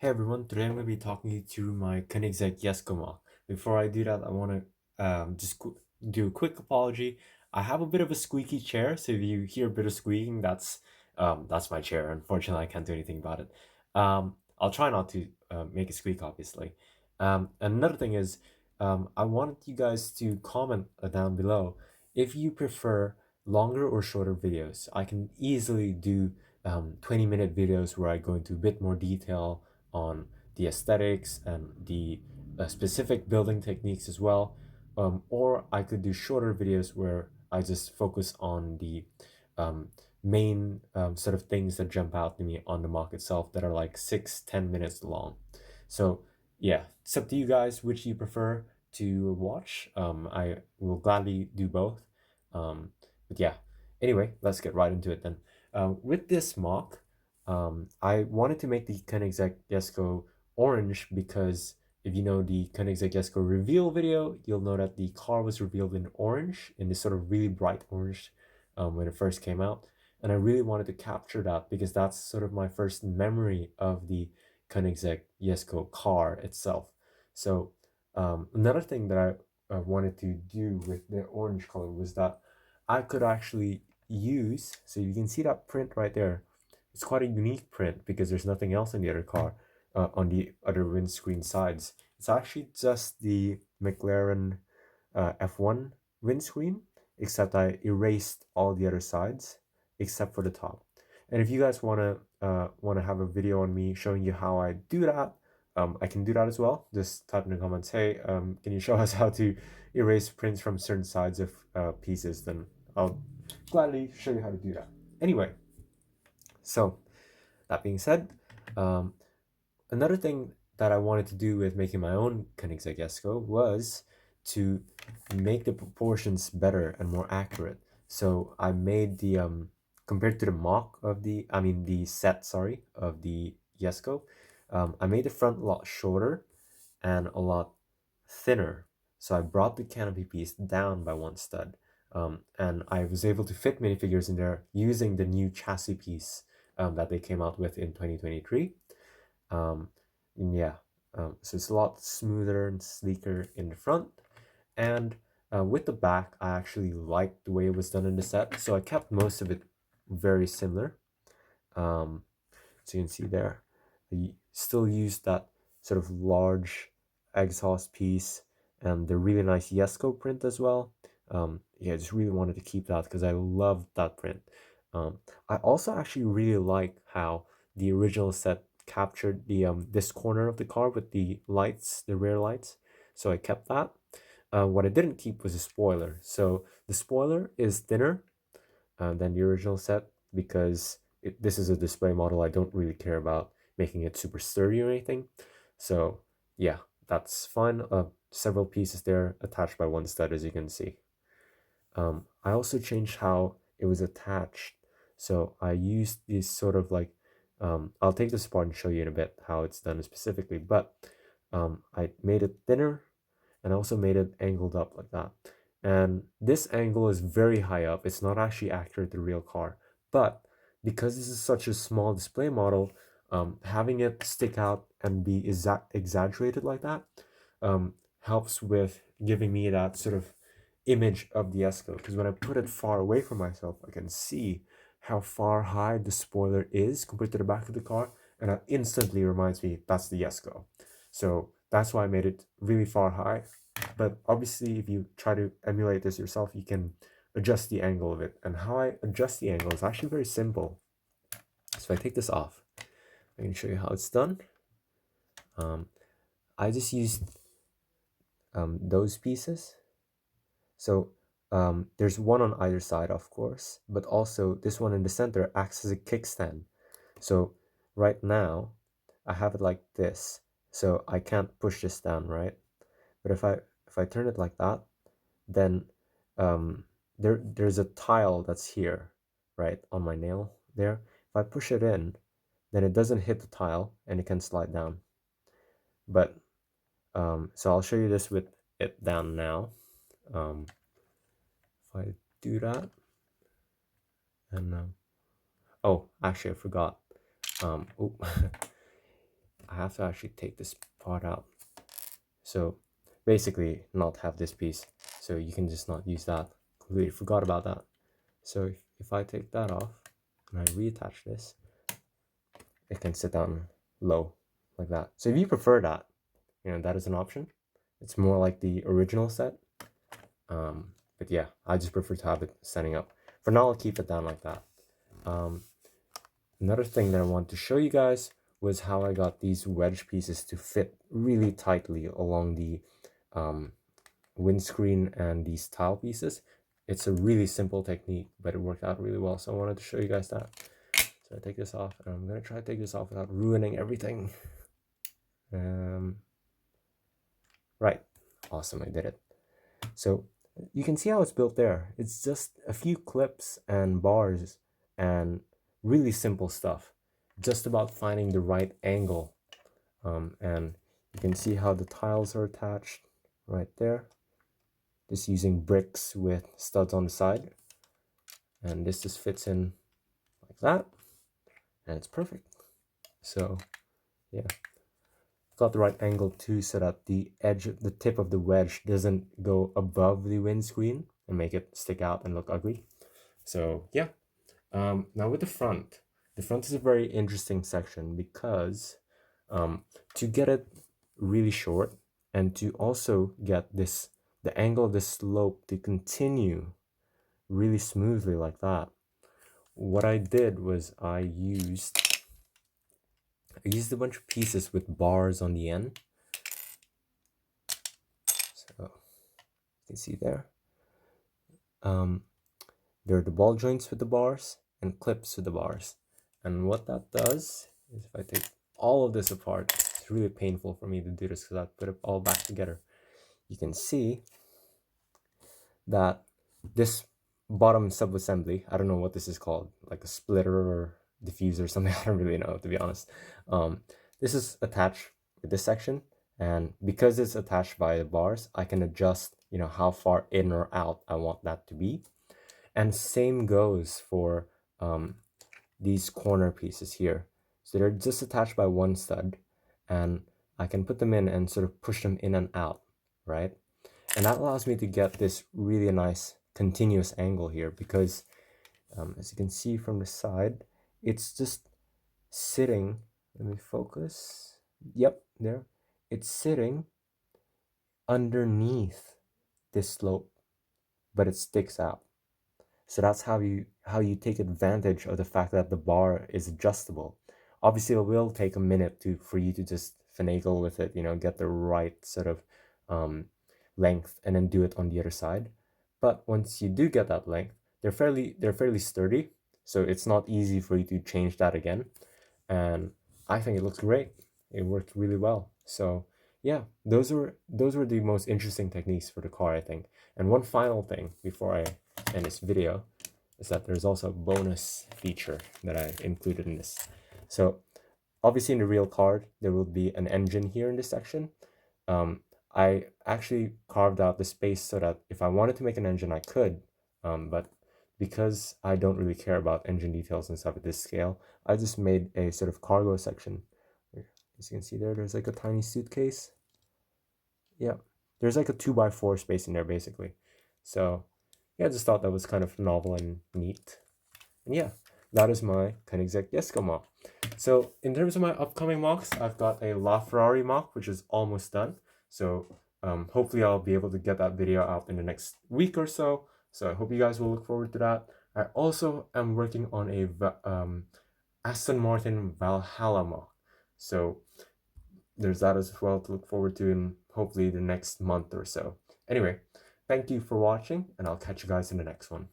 Hey everyone, today I'm going to be talking you through my Koenigsegg Jesko MOC. Before I do that, I want to do a quick apology. I have a bit of a squeaky chair, so if you hear a bit of squeaking, that's my chair. Unfortunately, I can't do anything about it. I'll try not to make it squeak, obviously. Another thing is, I wanted you guys to comment down below if you prefer longer or shorter videos. I can easily do 20-minute videos where I go into a bit more detail on the aesthetics and the specific building techniques as well. Or I could do shorter videos where I just focus on the um, main sort of things that jump out to me on the mock itself that are like 6-10 minutes long. So yeah, it's up to you guys which you prefer to watch. I will gladly do both. But yeah, anyway, let's get right into it then. With this mock, I wanted to make the Koenigsegg Jesko orange because if you know the Koenigsegg Jesko reveal video, you'll know that the car was revealed in orange, in this sort of really bright orange when it first came out. And I really wanted to capture that because that's sort of my first memory of the Koenigsegg Jesko car itself. So another thing that I wanted to do with the orange color was that I could actually use, so you can see that print right there. It's quite a unique print because there's nothing else in the other car, on the other windscreen sides. It's actually just the McLaren F1 windscreen, except I erased all the other sides except for the top. And if you guys wanna have a video on me showing you how I do that, I can do that as well. Just type in the comments, hey, can you show us how to erase prints from certain sides of pieces? Then I'll gladly show you how to do that. Anyway, so that being said, um, another thing that I wanted to do with making my own Koenigsegg Jesko was to make the proportions better and more accurate. So I made the compared to the mock of the set, sorry, of the Jesko, I made the front a lot shorter and a lot thinner. So I brought the canopy piece down by one stud. And I was able to fit minifigures in there using the new chassis piece that they came out with in 2023. And yeah, so it's a lot smoother and sleeker in the front. And with the back, I actually liked the way it was done in the set, so I kept most of it very similar. So you can see there, I still used that sort of large exhaust piece and the really nice Jesko print as well. Yeah, I just really wanted to keep that because I loved that print. I also actually really like how the original set captured the this corner of the car with the lights, the rear lights. So I kept that. What I didn't keep was a spoiler. So the spoiler is thinner than the original set because this is a display model. I don't really care about making it super sturdy or anything. So yeah, that's fine. Several pieces there attached by one stud, as you can see. I also changed how it was attached. So I used this sort of like, I'll take this apart and show you in a bit how it's done specifically, but I made it thinner and I also made it angled up like that. And this angle is very high up. It's not actually accurate to the real car, but because this is such a small display model, having it stick out and be exaggerated like that helps with giving me that sort of image of the Jesko. Because when I put it far away from myself, I can see how far high the spoiler is compared to the back of the car, and that instantly reminds me that's the Jesko. So that's why I made it really far high. But obviously, if you try to emulate this yourself, you can adjust the angle of it. And how I adjust the angle is actually very simple. So if I take this off, I can show you how it's done. I just used those pieces. So there's one on either side, of course, but also this one in the center acts as a kickstand. So right now, I have it like this, so I can't push this down, right? But if I turn it like that, then there's a tile that's here, right, on my nail there. If I push it in, then it doesn't hit the tile and it can slide down. But so I'll show you this with it down now. If I do that, and oh, actually I forgot. Oh, I have to actually take this part out. So basically not have this piece. So you can just not use that. Completely forgot about that. So if I take that off and I reattach this, it can sit down low like that. So if you prefer that, that is an option. It's more like the original set. But yeah, I just prefer to have it standing up. For now, I'll keep it down like that. Another thing that I wanted to show you guys was how I got these wedge pieces to fit really tightly along the windscreen and these tile pieces. It's a really simple technique, but it worked out really well. So I wanted to show you guys that. So I take this off, and I'm gonna try to take this off without ruining everything. Right, awesome, I did it. So you can see how it's built there. It's just a few clips and bars and really simple stuff. Just about finding the right angle. And you can see how the tiles are attached right there. Just using bricks with studs on the side. And this just fits in like that. And it's perfect. So yeah. Got the right angle too, so that the edge, the tip of the wedge doesn't go above the windscreen and make it stick out and look ugly. So yeah. Now with the front is a very interesting section because to get it really short and to also get the angle of the slope to continue really smoothly like that, what I did was I used a bunch of pieces with bars on the end. So you can see there. There are the ball joints with the bars and clips with the bars. And what that does is, if I take all of this apart, it's really painful for me to do this because I put it all back together. You can see that this bottom subassembly, I don't know what this is called, like a splitter or diffuser or something, I don't really know, to be honest. This is attached with this section, and because it's attached by the bars, I can adjust, how far in or out I want that to be. And same goes for these corner pieces here. So they're just attached by one stud, and I can put them in and sort of push them in and out, right? And that allows me to get this really nice continuous angle here because as you can see from the side, it's just sitting, let me focus, yep, there, it's sitting underneath this slope, but it sticks out. So that's how you take advantage of the fact that the bar is adjustable. Obviously, it will take a minute for you to just finagle with it, get the right sort of length, and then do it on the other side. But once you do get that length, they're fairly sturdy, so it's not easy for you to change that again. And I think it looks great. It worked really well. So yeah, those were the most interesting techniques for the car, I think. And one final thing before I end this video is that there's also a bonus feature that I included in this. So obviously in the real car, there will be an engine here in this section. I actually carved out the space so that if I wanted to make an engine, I could, but because I don't really care about engine details and stuff at this scale, I just made a sort of cargo section. As you can see there's like a tiny suitcase. Yeah, there's like a 2x4 space in there basically. So yeah, I just thought that was kind of novel and neat. And yeah, that is my Koenigsegg Jesko MOC. So in terms of my upcoming MOCs, I've got a LaFerrari MOC, which is almost done. So hopefully I'll be able to get that video out in the next week or so. So I hope you guys will look forward to that. I also am working on a Aston Martin Valhalla MOC. So there's that as well to look forward to in hopefully the next month or so. Anyway, thank you for watching, and I'll catch you guys in the next one.